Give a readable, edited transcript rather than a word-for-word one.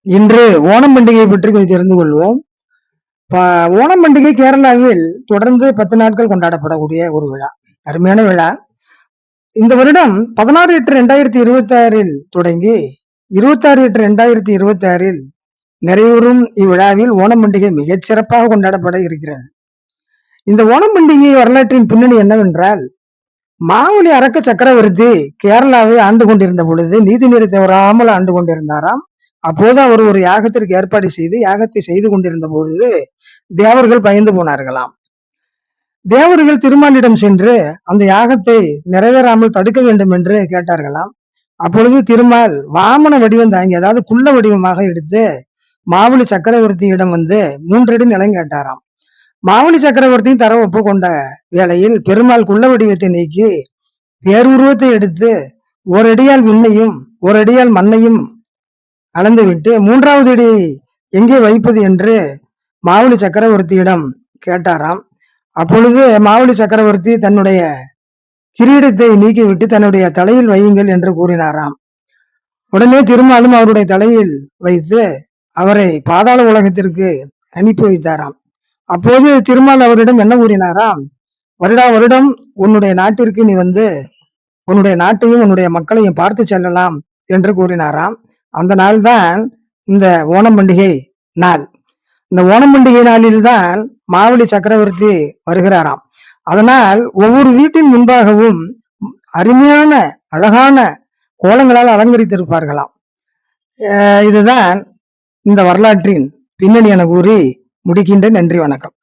இன்று ஓணம் பண்டிகை பற்றி கொஞ்சம் தெரிந்து கொள்வோம். ஓணம் பண்டிகை கேரளாவில் தொடர்ந்து 10 நாட்கள் கொண்டாடப்படக்கூடிய ஒரு விழா. அருமையான விழா. இந்த வருடம் 16/8/2026 தொடங்கி 26/8/2026 நிறைவுறும் இவ்விழாவில் ஓணம் பண்டிகை மிகச் சிறப்பாக கொண்டாடப்பட இருக்கிறது. இந்த ஓணம் பண்டிகை வரலாற்றின் பின்னணி என்னவென்றால், மாவலி அரக்க சக்கரவர்த்தி கேரளாவை ஆண்டு கொண்டிருந்த பொழுது நீதிநெறி தவறாமல் ஆண்டு கொண்டிருந்தாராம். அப்போது அவர் ஒரு யாகத்திற்கு ஏற்பாடு செய்து யாகத்தை செய்து கொண்டிருந்த பொழுது தேவர்கள் பயந்து போனார்களாம். தேவர்கள் திருமாலிடம் சென்று அந்த யாகத்தை நிறைவேறாமல் தடுக்க வேண்டும் என்று கேட்டார்களாம். அப்பொழுது திருமால் வாமன வடிவம் தாங்கி, அதாவது குள்ள வடிவமாக எடுத்து மாவலி சக்கரவர்த்தியிடம் வந்து 3 அடி நிலம் கேட்டாராம். மாவலி சக்கரவர்த்தியும் தர ஒப்புக்கொண்ட வேளையில் பெருமாள் குள்ள வடிவத்தை நீக்கி பேருருவத்தை எடுத்து ஒரு அடியால் விண்ணையும் ஒரு அடியால் மண்ணையும் அளந்துவிட்டு 3வது அடி எங்கே வைப்பது என்று மாவலி சக்கரவர்த்தியிடம் கேட்டாராம். அப்பொழுது மாவலி சக்கரவர்த்தி தன்னுடைய கிரீடத்தை நீக்கிவிட்டு தன்னுடைய தலையில் வையுங்கள் என்று கூறினாராம். உடனே திருமாலும் அவருடைய தலையில் வைத்து அவரை பாதாள உலகத்திற்கு அனுப்பி வைத்தாராம். அப்போது திருமால் அவரிடம் என்ன கூறினாராம், வருடா வருடம் உன்னுடைய நாட்டிற்கு நீ வந்து உன்னுடைய நாட்டையும் உன்னுடைய மக்களையும் பார்த்து செல்லலாம் என்று கூறினாராம். அந்த நாள் தான் இந்த ஓணம் பண்டிகை நாள். இந்த ஓணம் பண்டிகை நாளில்தான் மாவலி சக்கரவர்த்தி வருகிறாராம். அதனால் ஒவ்வொரு வீட்டின் முன்பாகவும் அருமையான அழகான கோலங்களால் அலங்கரித்திருப்பார்களாம். இதுதான் இந்த வரலாற்றின் பின்னணி என கூறி முடிக்கின்றேன். நன்றி, வணக்கம்.